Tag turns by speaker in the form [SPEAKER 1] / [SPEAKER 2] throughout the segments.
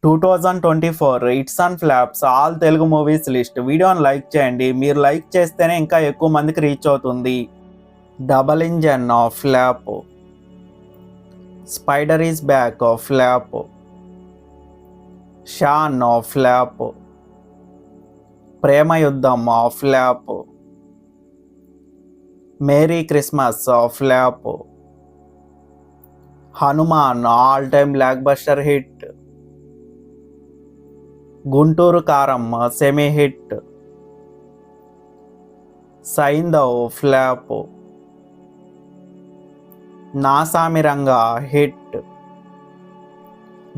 [SPEAKER 1] 2024 it's and flops all Telugu movies list. వీడియోని like చేయండి. మీరు లైక్ చేస్తేనే ఇంకా ఎక్కువ మందికి రీచ్ అవుతుంది. Double engine of flop. Spider is back of flop. Shaan of flop. Prema Yuddham of flop. Mary Christmas of flop. Hanuman all time blockbuster hit. Guntur Kaaram semi hit. Saindhav flop. Naa Saami Ranga hit.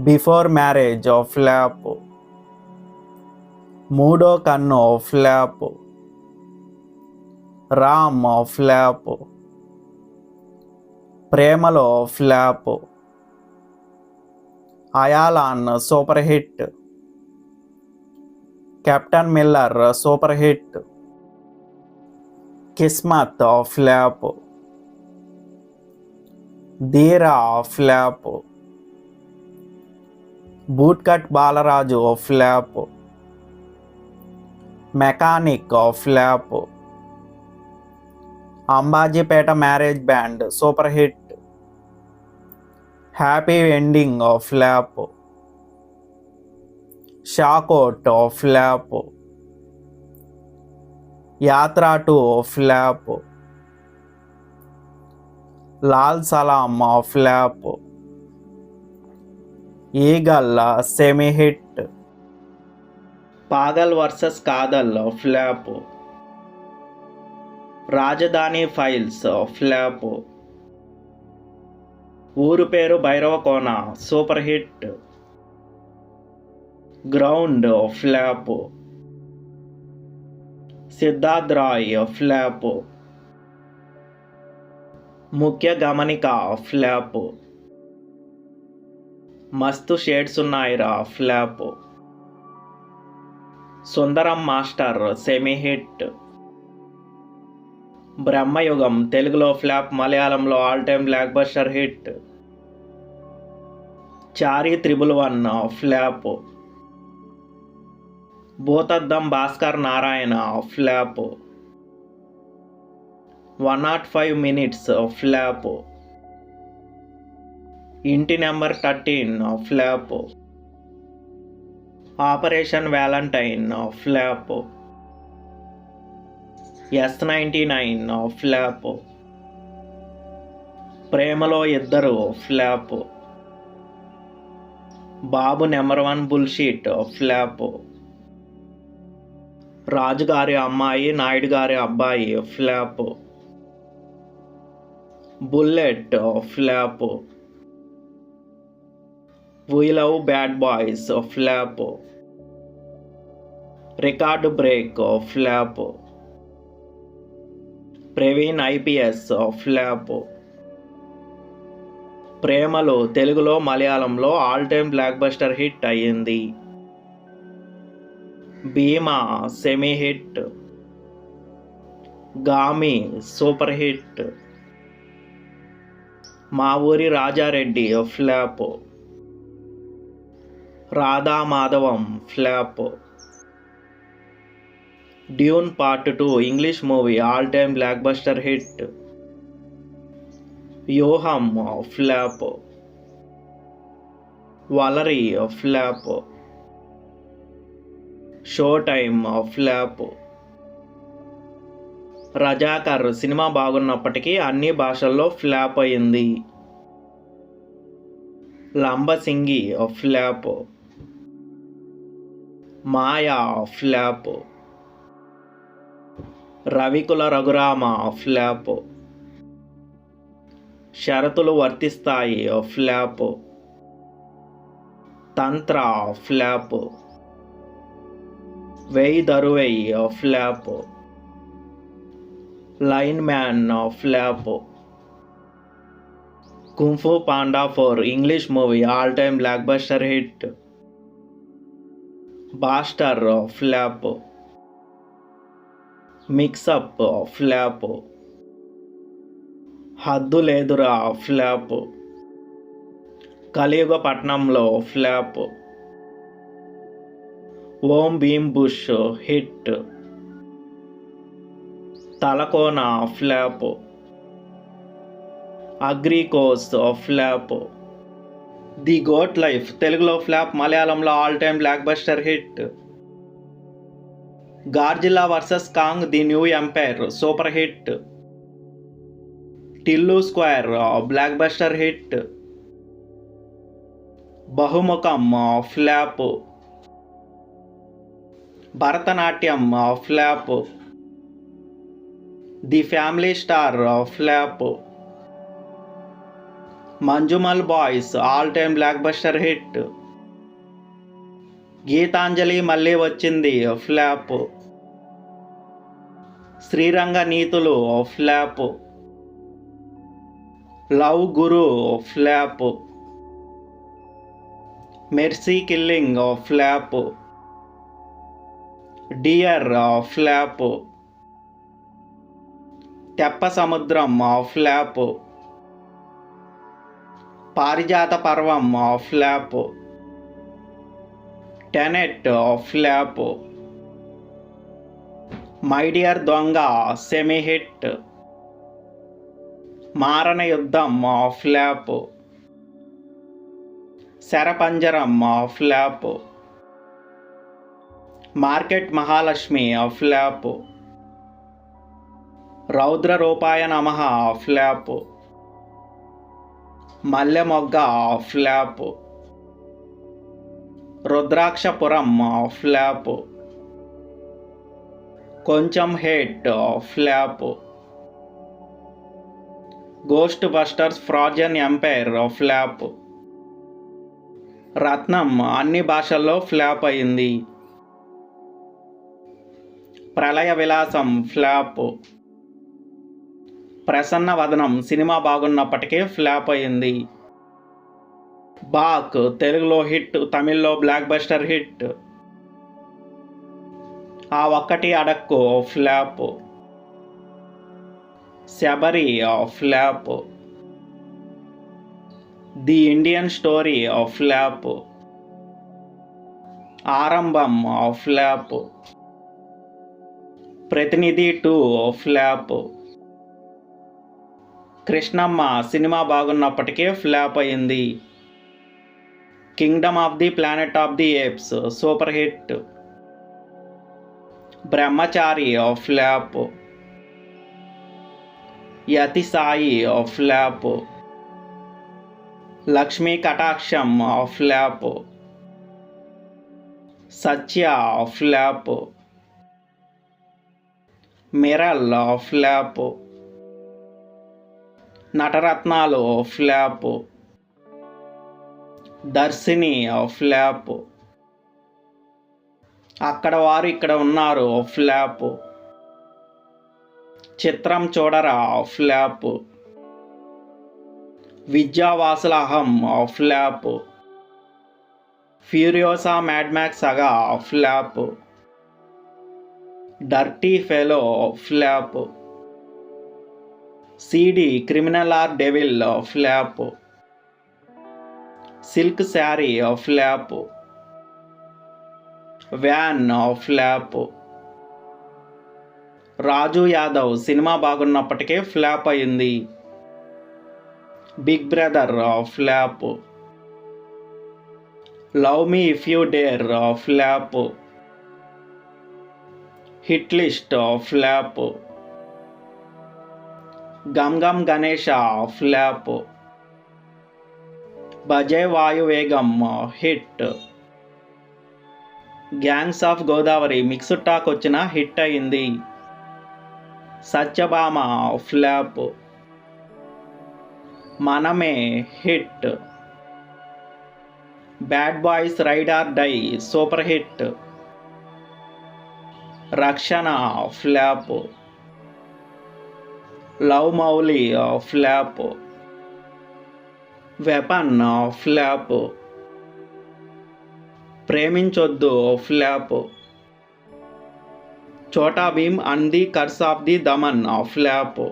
[SPEAKER 1] Before marriage flop. Moodo Kannu flop. Ram flop. Premalu flop. Ayalaan super hit. Captain Miller super hit. కిస్మత్ flop. Dheera flop. Boot cut Balaraju flop. Mechanic flop. Ambajipeta marriage band super hit. Happy ending flop. షాకోట్ flop. Yatra 2 flop. Lal Salaam flop. Eagle semi hit. Pagal versus Kadhal flop. Rajadhani files flop. Ooru Peru Bhairavakona super hit. Ground flop. Siddharth Roy flop. Mukhya Gamanika flop. Masthu shades Unnayira flop. Sundaram master semi hit. Bramayugam తెలుగులో flop, మలయాళంలో all time blockbuster hit. Chaari 111 flop. భూతద్దం Bhaskar Narayana flop. 105 minutes flop. Inti number 13 flop. Operation Valentine flop. S99 flop. Premalo Iddaru flop. Babu number 1 bullshit flop. Rajugari Ammayi Naidu Gari Abbayi flop. Bullet flop. We love bad boys flop. Record break flop. Praveen IPS flop. Premalu తెలుగులో మలయాళంలో all time blockbuster hit అయ్యింది. Bhimaa semi hit. Gaami super hit. Maa Oori Rajareddy flop. Radha Madhavam flop. Dune part 2 English movie all time blockbuster hit. Vyooham flop. Valari flop. Show time flop. Razakar cinema బాగున్నప్పటికీ అన్ని భాషల్లో flop అయింది. Lambasingi flop. Maya flop. Ravikula Raghurama flop. Sharathulu Varthisthayi flop. Tantra flop. Veyyi Daruveyyi flop. Line man flop. Kung fu panda 4 English movie all time blockbuster hit. బాస్టర్ flop. Mixup flop. Haddu Ledura flop. Kaliyuga Pattanamlo flop. Om Bheem bush hit. Thalakona flop. అగ్రికోస్ flop. The goat life తెలుగులో flop, మలయాళంలో all time blockbuster hit. Godzilla versus Kong the new empire super hit. Tillu square blockbuster hit. Bahumukham flop. Bharatanatyam flop. The family star flop. Manjummel boys all time blockbuster hit. Geethanjali Malli Vachindi flop. Sriranga Neethulu flop. Love guru flop. Mercy killing flop. Dear flop. Teppa Samudram flop. Parijatha Parvam flop. Tenet flop. My dear Donga semi hit. Marana Yuddham flop. Sarapanjaram flop. Market Mahalakshmi flop. రౌద్ర రూపాయ Namaha flop. Malle Mogga flop. Rudrakshapuram flop. Konchem hate flop. Ghostbusters frozen empire flop. Rathnam అన్ని భాషల్లో flop అయింది. Pralaya Vilasam flop. Prasanna Vadanam cinema బాగున్నప్పటికీ flop అయింది. బాక్ తెలుగులో hit, తమిళ్లో blockbuster hit. Aa Okkati Adakku flop. Sabari flop. The Indian story flop. Aarambham flop. Prathinidhi 2 flop. Krishnamma cinema బాగున్నప్పటికీ flop అయింది. Kingdom of the planet of the apes super hit. Brahmachari flop. Yathi Sai flop. Lakshmi కటాక్షం ఫ్లాప్. సత్య ఫ్లాప్. మిరల్ ఫ్లాప్. నటరత్నాలు ఫ్లాప్. దర్శిని flop. అక్కడ వారు ఇక్కడ ఉన్నారు ఫ్లాప్. చిత్రం చూడరా flop. Vidyavasula Aham flop. Furiosa Mad Max saga flop. Dirty fellow flop. CD criminal or devil flop. Silk sari flop. Van flop. Raju Yadav cinema బాగున్నప్పటికీ flop అయింది. Big brother flop. Love me if you dare flop. Hit list flop. Gam Gam Ganesha flop. Baje Vaayuvegam hit. Gangs of Godavari mixed talk వచ్చిన hit అయింది. Satyabhama flop. Maname hit. Bad boys ride or die super hit. Rakshana flop. Love Mouli flop. Weapon flop. Preminchoddu flop. Chhota Bheem and the curse of the Damyaan flop.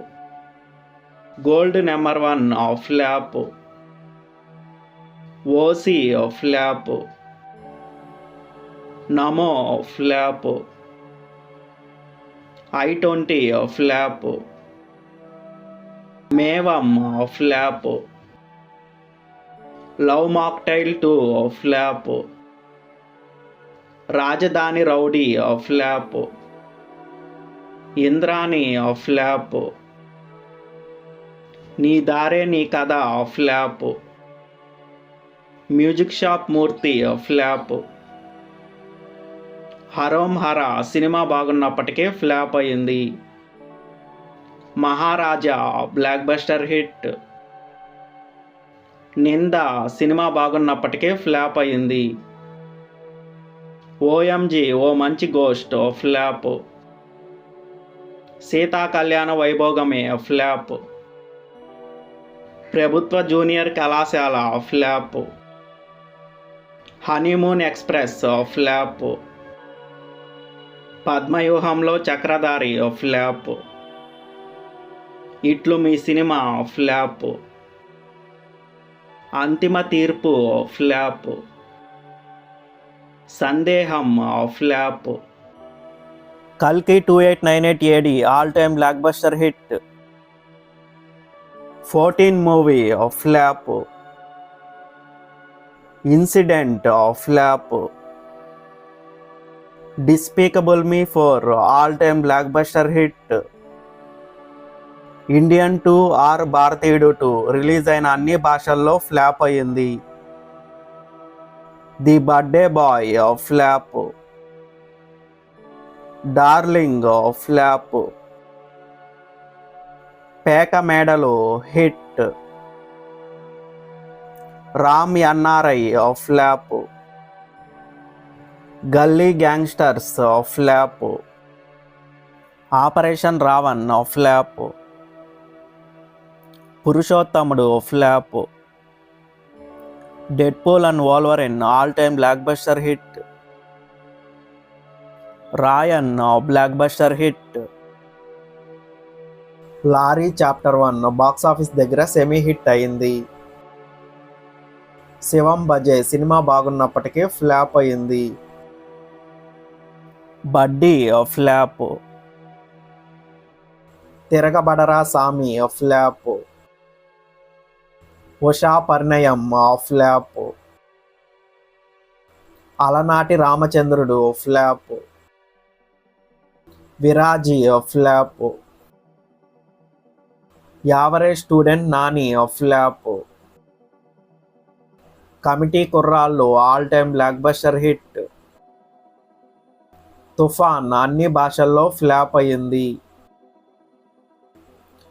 [SPEAKER 1] Gold number 1 flop. OC flop. Namo flop, I-20 flop, Mevam flop, love mocktail 2 flop, Rajadhani rowdy flop, Indrani flop, Nee Dhaare Nee Katha flop, music shop Murthy flop, Harom Hara cinema బాగున్నప్పటికే flop అయింది. Maharaja blockbuster hit. Ninda cinema బాగున్నప్పటికే flop అయింది. OMG O Manchi ghost flop. Sita కళ్యాణ Vaibhogame flop. Prabhutva junior Kalashala flop. Honeymoon express flop. Padmavyuhamlo Chakradhari flop. Itlu Mee cinema flop. అంతిమ తీర్పు flop. సందేహం flop. కల్కి 2898 AD all time blockbuster hit. 14 movie flop. Incident flop. Despicable me 4 all time blockbuster hit. Indian 2 or Bharateeyudu 2 release అయిన అన్ని భాషల్లో flop అయ్యింది. The birthday boy flop. Darling flop. Peka Medalu hit. Ram NRI flop. Gully gangsters flop. Operation Raavan flop. Purushothamudu flop. Deadpool and Wolverine all time blockbuster hit. Raayan blockbuster hit. Lorry chapter 1 box office దగ్గర semi hit అయింది. శివం బజే cinema బాగున్నప్పటికీ flop అయింది. బడ్డీ flop. Tiragabadara సామి flop. Usha పరిణయం flop. Alanaati Ramachandrudu flop. Viraaji flop. Average student Nani flop. Committee Kurrollu all time blockbuster hit. Toofan అన్ని భాషల్లో flop అయింది.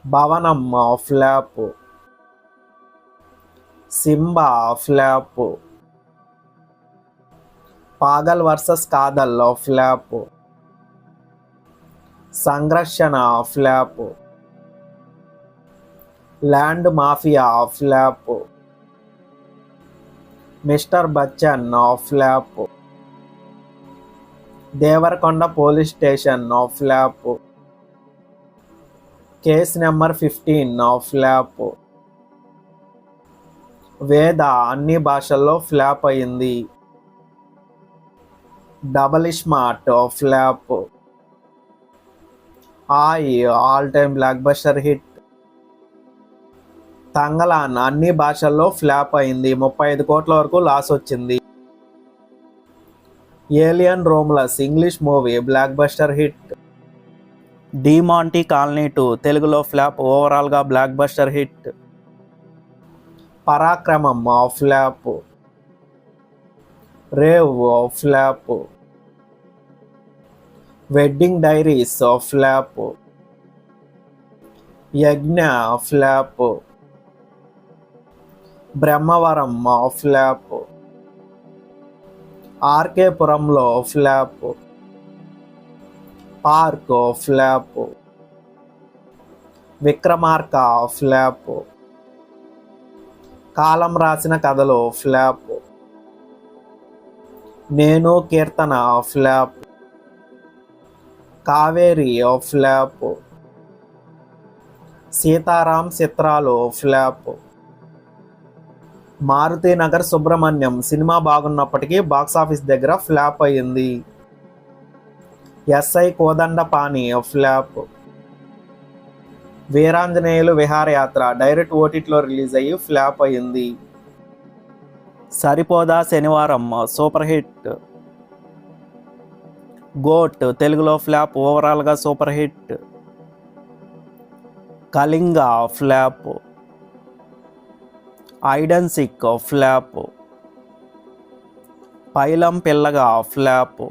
[SPEAKER 1] Bhavanam flop. Simba flop. Pagal versus Kadhal flop. Sangharshana flop. Land mafia flop. Mister Bachchan flop. Devarakonda police station flop. Case number 15 flop. Veda అన్ని భాషల్లో flop అయింది. Double smart flop. All time blockbuster hit. Thangalaan అన్ని భాషల్లో flop అయింది. 35 కోట్ల వరకు లాస్ వచ్చింది. Alien Romulus English movie blockbuster hit. Demonte colony 2 తెలుగులో ఫ్లాప్. ఓవరాల్గా blockbuster hit. Parakramam flop. Rave flop. Wedding diaries flop. Yagna flop. Brahmavaram flop. ఆర్కేపురంలో flop. Park flop. Vikramarka flop. Kaalam Rasina Kathalu flop. Nenu Keerthana flop. Kaveri flop. Seetharam Chitralu flop. Maruthi Nagar Subramanyam cinema బాగున్నప్పటికీ box office దగ్గర flop అయ్యింది. SI Kodandapani flop. Veeranjaneyulu Viharayatra direct ఓటీటీలో release అయ్యి flop అయ్యింది. Saripodhaa Sanivaaram super hit. Goat తెలుగులో flop, ఓవరాల్గా super hit. Kalinga flop. Hide and seek flop. Pailam Pillaga flop.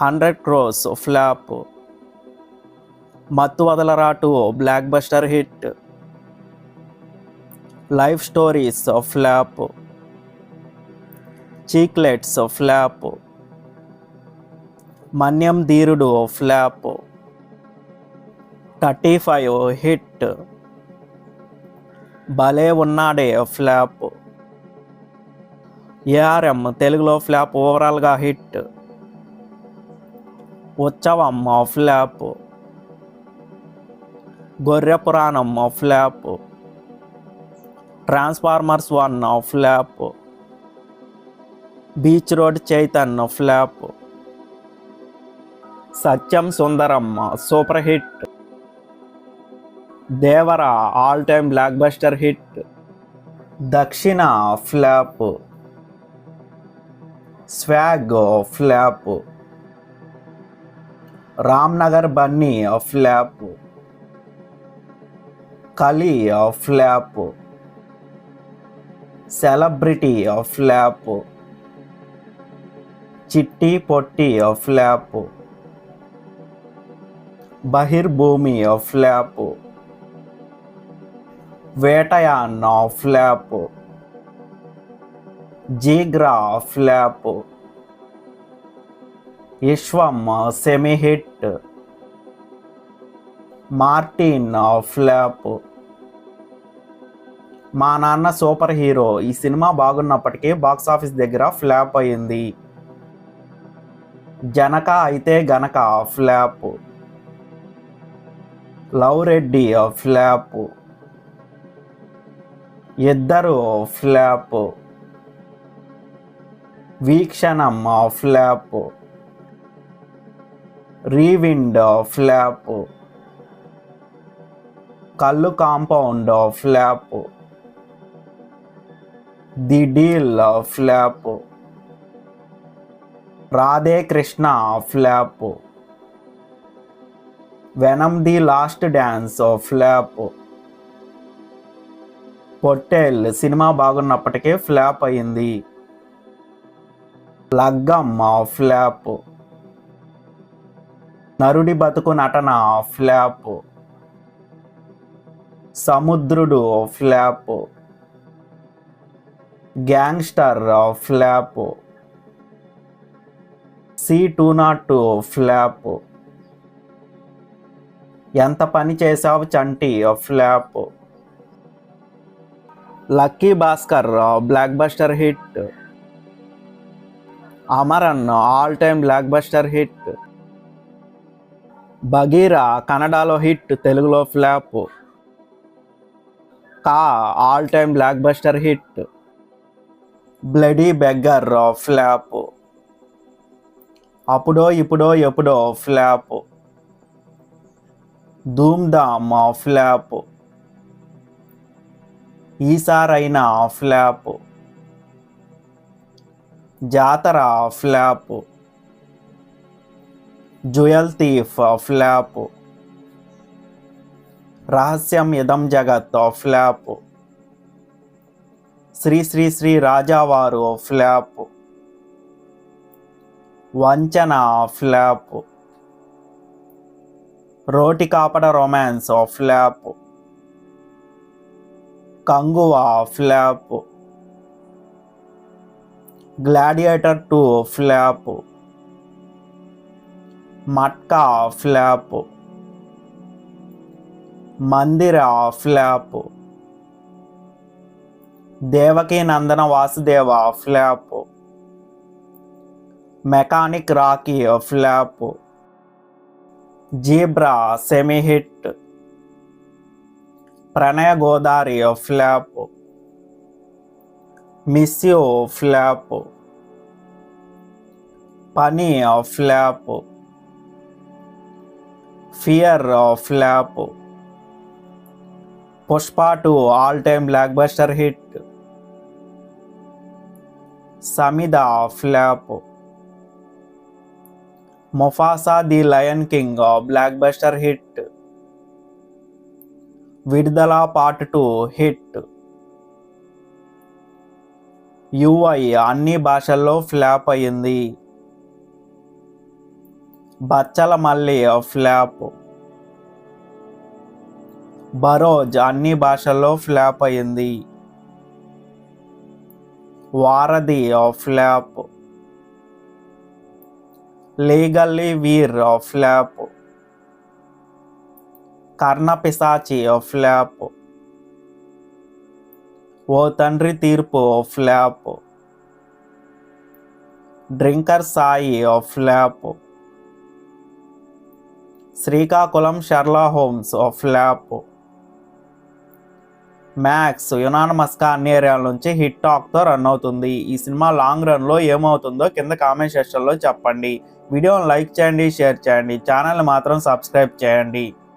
[SPEAKER 1] 100 crores flop. Mathu Vadalara 2 blockbuster hit. Life stories flop. Chiclets flop. Manyam Dheerudu flop. 35 hit. Bhale Unnade flop. ARM తెలుగులో flop, ఓవరాల్గా hit. Utsavam flop. Gorre Puranam flop. Transformers 1 flop. Beach road Chaitan flop. Satyam Sundaram super hit. Devara all time blockbuster hit. Dakshina flop. Swag flop. Ramnagar Bunny flop. కలి flop. Celebrity flop. Chitti Potti flop. Bahirbhoomi flop. Vettaiyan flop. Jigra flop. Viswam semi hit. Martin flop. Maa Nanna superhero ఈ cinema బాగున్నప్పటికీ box office దగ్గర flop అయింది. Janaka Aithe Ganaka flop. Love Reddy flop. Iddaru flop. Veekshanam flop. Rewind flop. Kallu compound flop. The deal flop. Radhe Krishna flop. Venom the last dance flop. Pottel cinema బాగున్నప్పటికీ flop అయింది. Laggam flop. నరుడి బతుకు నటన flop. సముద్రుడు flop. Gangster flop. C202 flop. Entha Pani Chesavu Chanti flop. Lucky Bhaskar blockbuster hit. Amaran all time blockbuster hit. Bagheera కన్నడలో hit, తెలుగులో flop. Ka all time blockbuster hit. Bloody beggar flop. Appudo Ippudo Eppudo flop. Dhoom Dhaam flop. Eesaraina flop. Jathara flop. Jewel thief flop. Rahasyam Idam జగత్ flop. Shri Shri Shri రాజావారు flop. Vanchana flop. Roti Kapada romance flop. Kanguva flop. Gladiator 2 flop. Matka flop. Mandira flop. Devaki Nandana Vasudeva flop. Mechanic Rocky flop. Zebra semi hit. Pranaya Godari flop. Miss you flop, Pani flop, fear flop, Pushpa 2 all time blockbuster hit, Samidha flop, Mufasa the lion king blockbuster hit, Vidudala part 2 hit, UI అన్ని భాషల్లో flop అయింది, బచ్చల మల్లి flop, బరోజ్ అన్ని భాషల్లో flop అయింది, Vaaradhi flop, legally Veer flop, Karnapishachi flop, O Thandri Theerpu flop, drinker Sai flop, Srikakulam Sherlock Holmes flop, Max యునానమస్గా అన్ని ఏరియాల నుంచి హిట్ టాక్తో రన్ అవుతుంది. ఈ సినిమా లాంగ్ రన్లో ఏమవుతుందో కింద కామెంట్ సెక్షన్లో చెప్పండి. వీడియోని లైక్ చేయండి, షేర్ చేయండి, ఛానల్ని మాత్రం సబ్స్క్రైబ్ చేయండి.